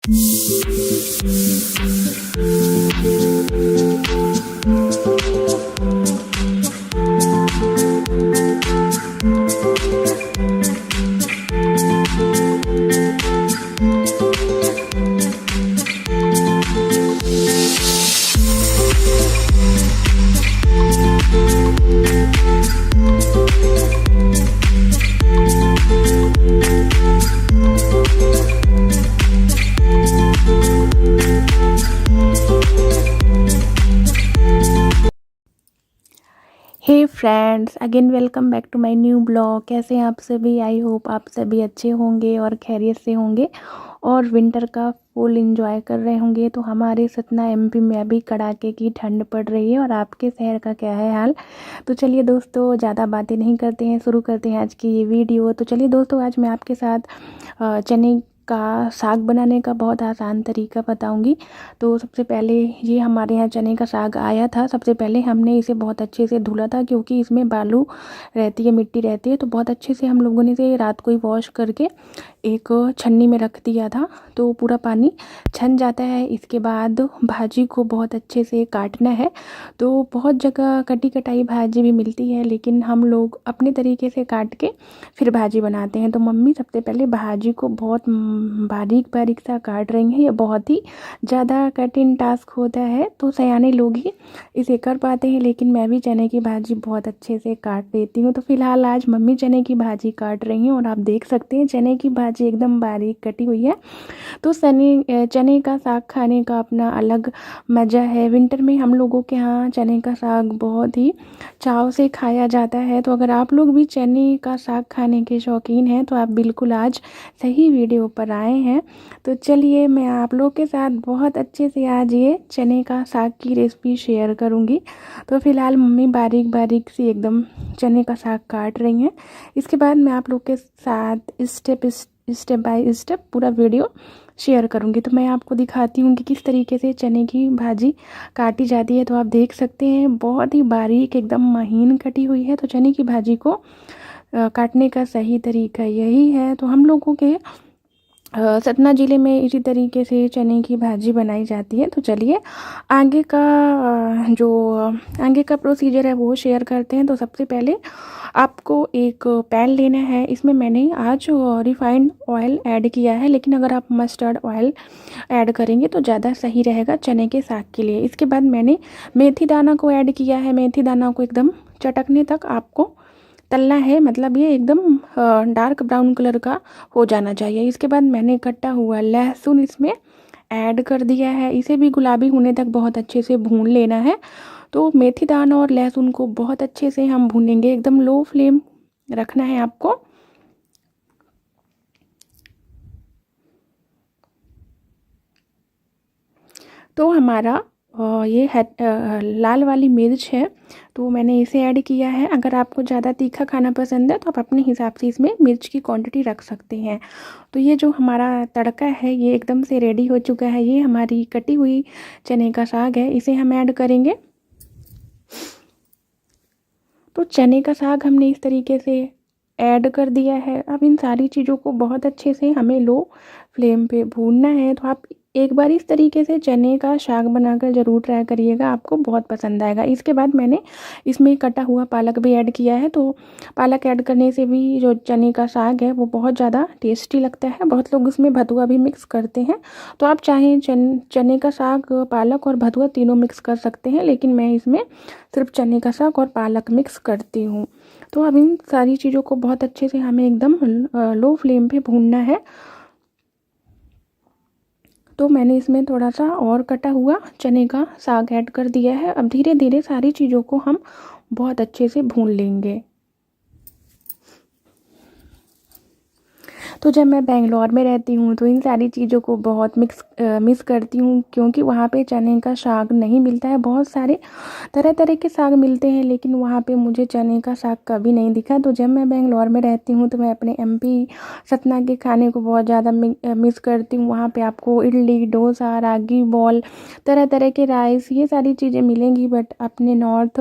Hey friends, again welcome back to my new blog. कैसे हैं आप सभी? आई होप आप सभी अच्छे होंगे और खैरियत से होंगे और विंटर का फुल एंजॉय कर रहे होंगे। तो हमारे सतना एमपी में अभी कड़ाके की ठंड पड़ रही है और आपके शहर का क्या है हाल। तो चलिए दोस्तों, ज़्यादा बातें नहीं करते हैं, शुरू करते हैं आज की ये वीडियो। तो चलिए दोस्तों, आज मैं आपके साथ चने का साग बनाने का बहुत आसान तरीका बताऊंगी। तो सबसे पहले ये हमारे यहाँ चने का साग आया था। सबसे पहले हमने इसे बहुत अच्छे से धुला था, क्योंकि इसमें बालू रहती है, मिट्टी रहती है। तो बहुत अच्छे से हम लोगों ने इसे रात को ही वॉश करके एक छन्नी में रख दिया था, तो पूरा पानी छन जाता है। इसके बाद भाजी को बहुत अच्छे से काटना है। तो बहुत जगह कटी कटाई भाजी भी मिलती है, लेकिन हम लोग अपने तरीके से काट के फिर भाजी बनाते हैं। तो मम्मी सबसे पहले भाजी को बहुत बारीक बारीक सा काट रही हैं। ये बहुत ही ज़्यादा कठिन टास्क होता है, तो सयाने लोग ही इसे कर पाते हैं, लेकिन मैं भी चने की भाजी बहुत अच्छे से काट देती हूँ। तो फिलहाल आज मम्मी चने की भाजी काट रही हैं और आप देख सकते हैं चने की भाजी एकदम बारीक कटी हुई है। तो चने का साग खाने का अपना अलग मज़ा है। विंटर में हम लोगों के यहाँ चने का साग बहुत ही चाव से खाया जाता है। तो अगर आप लोग भी चने का साग खाने के शौकीन हैं तो आप बिल्कुल आज सही वीडियो पर आए हैं। तो चलिए, मैं आप लोग के साथ बहुत अच्छे से आज ये चने का साग की रेसिपी शेयर करूंगी। तो फिलहाल मम्मी बारीक बारीक सी एकदम चने का साग काट रही हैं। इसके बाद मैं आप लोग के साथ स्टेप बाय स्टेप पूरा वीडियो शेयर करूंगी। तो मैं आपको दिखाती हूँ कि किस तरीके से चने की भाजी काटी जाती है। तो आप देख सकते हैं बहुत ही बारीक एकदम महीन कटी हुई है। तो चने की भाजी को काटने का सही तरीका यही है। तो हम लोगों के सतना ज़िले में इसी तरीके से चने की भाजी बनाई जाती है। तो चलिए आगे का आगे का प्रोसीजर है वो शेयर करते हैं। तो सबसे पहले आपको एक पैन लेना है। इसमें मैंने आज रिफाइंड ऑयल ऐड किया है, लेकिन अगर आप मस्टर्ड ऑयल ऐड करेंगे तो ज़्यादा सही रहेगा चने के साग के लिए। इसके बाद मैंने मेथी दाना को ऐड किया है। मेथी दाना को एकदम चटकने तक आपको तलना है, मतलब ये एकदम डार्क ब्राउन कलर का हो जाना चाहिए। इसके बाद मैंने कटा हुआ लहसुन इसमें ऐड कर दिया है। इसे भी गुलाबी होने तक बहुत अच्छे से भून लेना है। तो मेथी दाना और लहसुन को बहुत अच्छे से हम भूनेंगे, एकदम लो फ्लेम रखना है आपको। तो हमारा ये है लाल वाली मिर्च है, तो मैंने इसे ऐड किया है। अगर आपको ज़्यादा तीखा खाना पसंद है तो आप अपने हिसाब से इसमें मिर्च की क्वांटिटी रख सकते हैं। तो ये जो हमारा तड़का है ये एकदम से रेडी हो चुका है। ये हमारी कटी हुई चने का साग है, इसे हम ऐड करेंगे। तो चने का साग हमने इस तरीके से ऐड कर दिया है। अब इन सारी चीज़ों को बहुत अच्छे से हमें लो फ्लेम पे भूनना है। तो आप एक बार इस तरीके से चने का साग बनाकर ज़रूर ट्राई करिएगा, आपको बहुत पसंद आएगा। इसके बाद मैंने इसमें कटा हुआ पालक भी ऐड किया है। तो पालक ऐड करने से भी जो चने का साग है वो बहुत ज़्यादा टेस्टी लगता है। बहुत लोग इसमें भतुआ भी मिक्स करते हैं। तो आप चाहें चने का साग, पालक और भतुआ तीनों मिक्स कर सकते हैं, लेकिन मैं इसमें सिर्फ चने का साग और पालक मिक्स करती हूँ। तो अब इन सारी चीज़ों को बहुत अच्छे से हमें एकदम लो फ्लेम पे भूनना है। तो मैंने इसमें थोड़ा सा और कटा हुआ चने का साग ऐड कर दिया है। अब धीरे धीरे सारी चीज़ों को हम बहुत अच्छे से भून लेंगे। तो जब मैं बेंगलोर में रहती हूँ तो इन सारी चीज़ों को बहुत मिस करती हूँ, क्योंकि वहाँ पे चने का साग नहीं मिलता है। बहुत सारे तरह तरह के साग मिलते हैं, लेकिन वहाँ पे मुझे चने का साग कभी नहीं दिखा। तो जब मैं बेंगलोर में रहती हूँ तो मैं अपने एमपी सतना के खाने को बहुत ज़्यादा मिस करती हूँ। वहाँ पे आपको इडली, डोसा, रागी बॉल, तरह तरह के राइस, ये सारी चीज़ें मिलेंगी, बट अपने नॉर्थ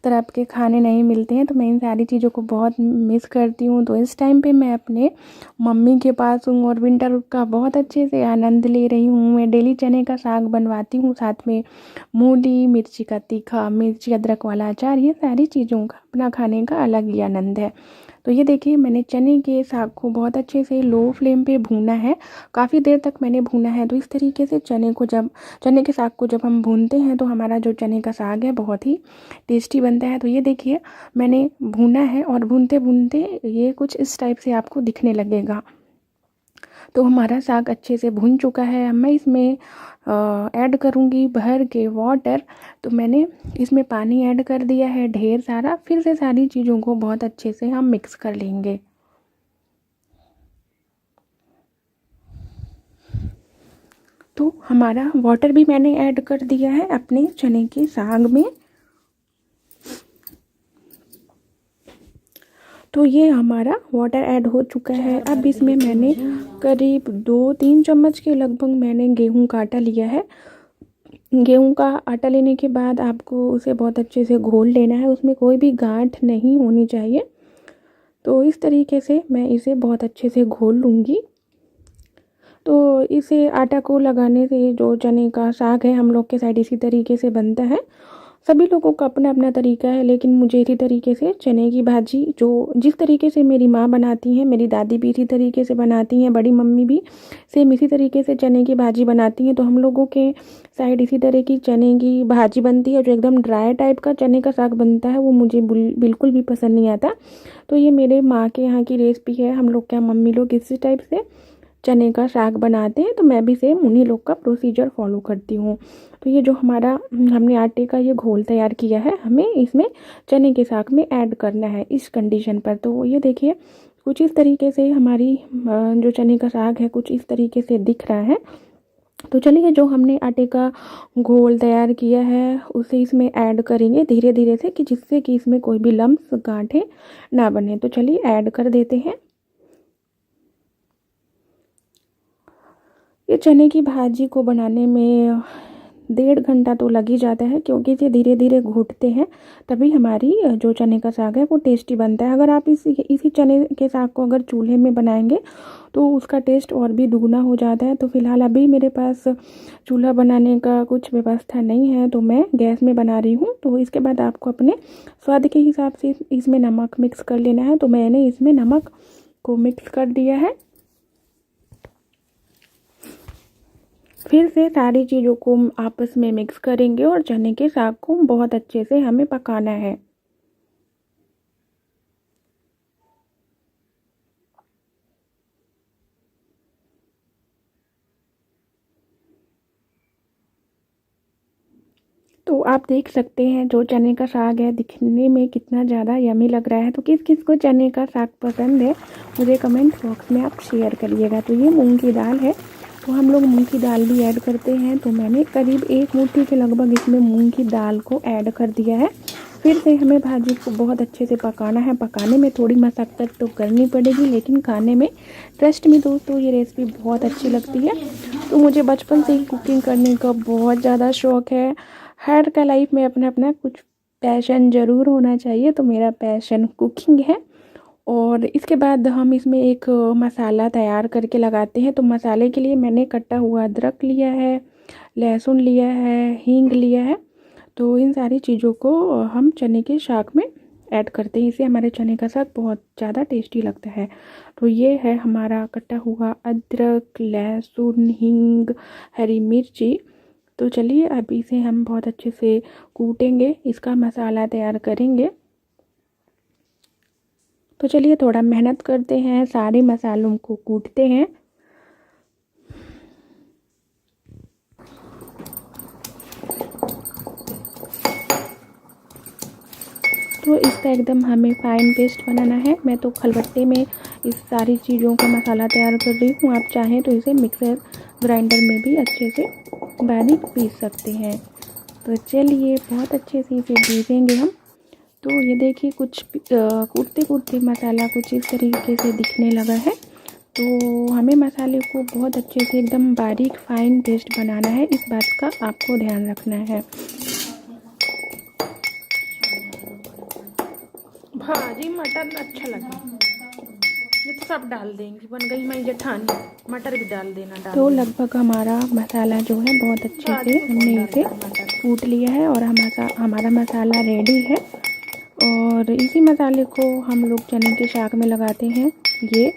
तरफ के खाने नहीं मिलते हैं। तो मैं इन सारी चीज़ों को बहुत मिस करती हूँ। तो इस टाइम पर मैं अपने मम्मी के पास हूँ और विंटर का बहुत अच्छे से आनंद ले रही हूँ। मैं डेली चने का साग बनवाती हूँ, साथ में मूली, मिर्ची का तीखा, मिर्ची अदरक वाला अचार, ये सारी चीज़ों का अपना खाने का अलग ही आनंद है। तो ये देखिए मैंने चने के साग को बहुत अच्छे से लो फ्लेम पे भूना है, काफ़ी देर तक मैंने भूना है। तो इस तरीके से चने के साग को जब हम भूनते हैं तो हमारा जो चने का साग है बहुत ही टेस्टी बनता है। तो ये देखिए मैंने भूना है और भूनते भूनते ये कुछ इस टाइप से आपको दिखने लगेगा। तो हमारा साग अच्छे से भुन चुका है। अब मैं इसमें ऐड करूँगी भर के वाटर। तो मैंने इसमें पानी ऐड कर दिया है ढेर सारा। फिर से सारी चीज़ों को बहुत अच्छे से हम मिक्स कर लेंगे। तो हमारा वाटर भी मैंने ऐड कर दिया है अपने चने के साग में। तो ये हमारा वाटर ऐड हो चुका है। अब इसमें मैंने करीब 2-3 चम्मच के लगभग मैंने गेहूं का आटा लिया है। गेहूं का आटा लेने के बाद आपको उसे बहुत अच्छे से घोल लेना है, उसमें कोई भी गांठ नहीं होनी चाहिए। तो इस तरीके से मैं इसे बहुत अच्छे से घोल लूँगी। तो इसे आटा को लगाने से जो चने का साग है हम लोग के साइड इसी तरीके से बनता है। सभी लोगों का अपना अपना तरीका है, लेकिन मुझे इसी तरीके से चने की भाजी जो जिस तरीके से मेरी माँ बनाती हैं, मेरी दादी भी इसी तरीके से बनाती हैं, बड़ी मम्मी भी सेम इसी तरीके से चने की भाजी बनाती हैं। तो हम लोगों के साइड इसी तरह की चने की भाजी बनती है। जो एकदम ड्राई टाइप का चने का साग बनता है वो मुझे बिल्कुल भी पसंद नहीं आता। तो ये मेरे माँ के यहाँ की रेसिपी है। हम लोग क्या मम्मी लोग इसी टाइप से चने का साग बनाते हैं, तो मैं भी सेम उन्हीं लोग का प्रोसीजर फॉलो करती हूँ। तो ये जो हमारा हमने आटे का ये घोल तैयार किया है, हमें इसमें चने के साग में ऐड करना है इस कंडीशन पर। तो ये देखिए कुछ इस तरीके से हमारी जो चने का साग है कुछ इस तरीके से दिख रहा है। तो चलिए जो हमने आटे का घोल तैयार किया है उसे इसमें ऐड करेंगे धीरे धीरे से, कि जिससे कि इसमें कोई भी लम्स गांठें ना बने। तो चलिए ऐड कर देते हैं। ये चने की भाजी को बनाने में 1.5 घंटा तो लग ही जाता है, क्योंकि इसे धीरे धीरे घोटते हैं तभी हमारी जो चने का साग है वो टेस्टी बनता है। अगर आप इसी चने के साग को अगर चूल्हे में बनाएंगे तो उसका टेस्ट और भी दुगना हो जाता है। तो फिलहाल अभी मेरे पास चूल्हा बनाने का कुछ व्यवस्था नहीं है, तो मैं गैस में बना रही हूँ। तो इसके बाद आपको अपने स्वाद के हिसाब से इसमें नमक मिक्स कर लेना है। तो मैंने इसमें नमक को मिक्स कर दिया है। फिर से सारी चीज़ों को आपस में मिक्स करेंगे और चने के साग को बहुत अच्छे से हमें पकाना है। तो आप देख सकते हैं जो चने का साग है दिखने में कितना ज़्यादा यमी लग रहा है। तो किस किस को चने का साग पसंद है मुझे कमेंट बॉक्स में आप शेयर करिएगा। तो ये मूंग की दाल है, तो हम लोग मूंग की दाल भी ऐड करते हैं। तो मैंने करीब 1 मुट्ठी के लगभग इसमें मूंग की दाल को ऐड कर दिया है। फिर से हमें भाजी को बहुत अच्छे से पकाना है। पकाने में थोड़ी मशक्क़त तो करनी पड़ेगी, लेकिन खाने में ट्रस्ट में दोस्तों ये रेसिपी बहुत अच्छी लगती है। तो मुझे बचपन से ही कुकिंग करने का बहुत ज़्यादा शौक़ है। हर का लाइफ में अपना अपना कुछ पैशन ज़रूर होना चाहिए, तो मेरा पैशन कुकिंग है। और इसके बाद हम इसमें एक मसाला तैयार करके लगाते हैं। तो मसाले के लिए मैंने कटा हुआ अदरक लिया है, लहसुन लिया है, हींग लिया है। तो इन सारी चीज़ों को हम चने के साग में ऐड करते हैं, इससे हमारे चने का साग बहुत ज़्यादा टेस्टी लगता है। तो ये है हमारा कटा हुआ अदरक, लहसुन, हींग, हरी मिर्ची। तो चलिए अब इसे हम बहुत अच्छे से कूटेंगे, इसका मसाला तैयार करेंगे। तो चलिए थोड़ा मेहनत करते हैं, सारे मसालों को कूटते हैं। तो इसका एकदम हमें फाइन पेस्ट बनाना है। मैं तो खलबत्ते में इस सारी चीज़ों का मसाला तैयार कर रही हूँ। आप चाहें तो इसे मिक्सर ग्राइंडर में भी अच्छे से बारीक पीस सकते हैं। तो चलिए बहुत अच्छे से इसे पीसेंगे हम। तो ये देखिए कुछ कूटते कूटते मसाला कुछ इस तरीके से दिखने लगा है। तो हमें मसाले को बहुत अच्छे से एकदम बारीक फाइन पेस्ट बनाना है, इस बात का आपको ध्यान रखना है। भाजी मटन अच्छा लगा। ये तो सब डाल देंगी, बन गई हमारी जेठानी। मटर भी डाल देना। तो लगभग हमारा मसाला जो है बहुत अच्छे से हमने इसे कूट लिया है और हमारा मसाला रेडी है। और इसी मसाले को हम लोग चने के शाक में लगाते हैं। ये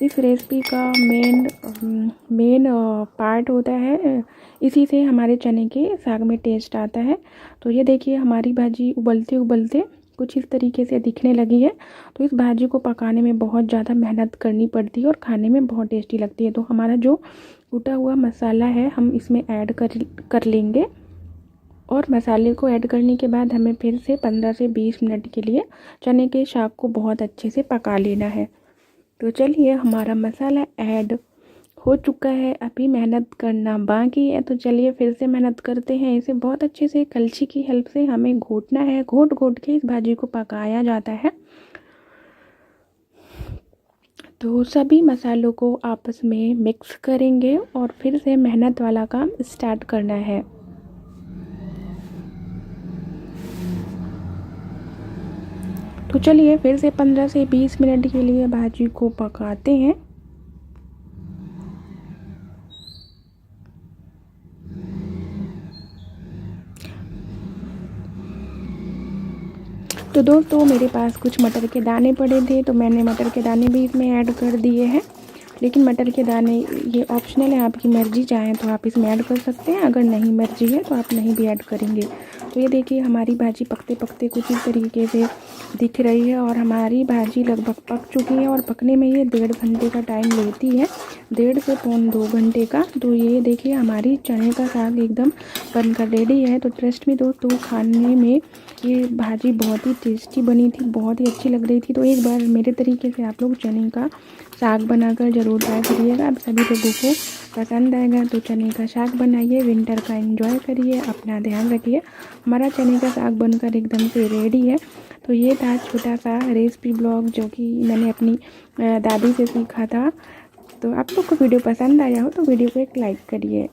इस रेसिपी का मेन पार्ट होता है, इसी से हमारे चने के साग में टेस्ट आता है। तो ये देखिए हमारी भाजी उबलते उबलते कुछ इस तरीके से दिखने लगी है। तो इस भाजी को पकाने में बहुत ज़्यादा मेहनत करनी पड़ती है और खाने में बहुत टेस्टी लगती है। तो हमारा जो कूटा हुआ मसाला है हम इसमें ऐड कर लेंगे। और मसाले को ऐड करने के बाद हमें फिर से 15 से 20 मिनट के लिए चने के शाक को बहुत अच्छे से पका लेना है। तो चलिए हमारा मसाला ऐड हो चुका है, अभी मेहनत करना बाकी है। तो चलिए फिर से मेहनत करते हैं। इसे बहुत अच्छे से कलछी की हेल्प से हमें घोटना है। घोट घोट के इस भाजी को पकाया जाता है। तो सभी मसालों को आपस में मिक्स करेंगे और फिर से मेहनत वाला काम स्टार्ट करना है। तो चलिए फिर से 15 से 20 मिनट के लिए भाजी को पकाते हैं। तो दोस्तों मेरे पास कुछ मटर के दाने पड़े थे, तो मैंने मटर के दाने भी इसमें ऐड कर दिए हैं। लेकिन मटर के दाने ये ऑप्शनल है, आपकी मर्ज़ी, चाहें तो आप इसमें ऐड कर सकते हैं, अगर नहीं मर्ज़ी है तो आप नहीं भी ऐड करेंगे। तो ये देखिए हमारी भाजी पकते पकते कुछ इस तरीके से दिख रही है और हमारी भाजी लगभग पक चुकी है। और पकने में ये 1.5 घंटे का टाइम लेती है, 1.5 से पौन 2 घंटे का। तो ये देखिए हमारी चने का साग एकदम बनकर रेडी है। तो ट्रस्ट में दोस्तों खाने में ये भाजी बहुत ही टेस्टी बनी थी, बहुत ही अच्छी लग रही थी। तो एक बार मेरे तरीके से आप लोग चने का साग बनाकर ज़रूर ट्राई करिएगा। आप सभी लोगों को पसंद आएगा। तो चने का साग बनाइए, विंटर का एंजॉय करिए, अपना ध्यान रखिए। हमारा चने का साग बनकर एकदम से रेडी है। तो ये था छोटा सा रेसिपी ब्लॉग जो कि मैंने अपनी दादी से सीखा था। तो आप लोग को वीडियो पसंद आया हो तो वीडियो को एक लाइक करिए।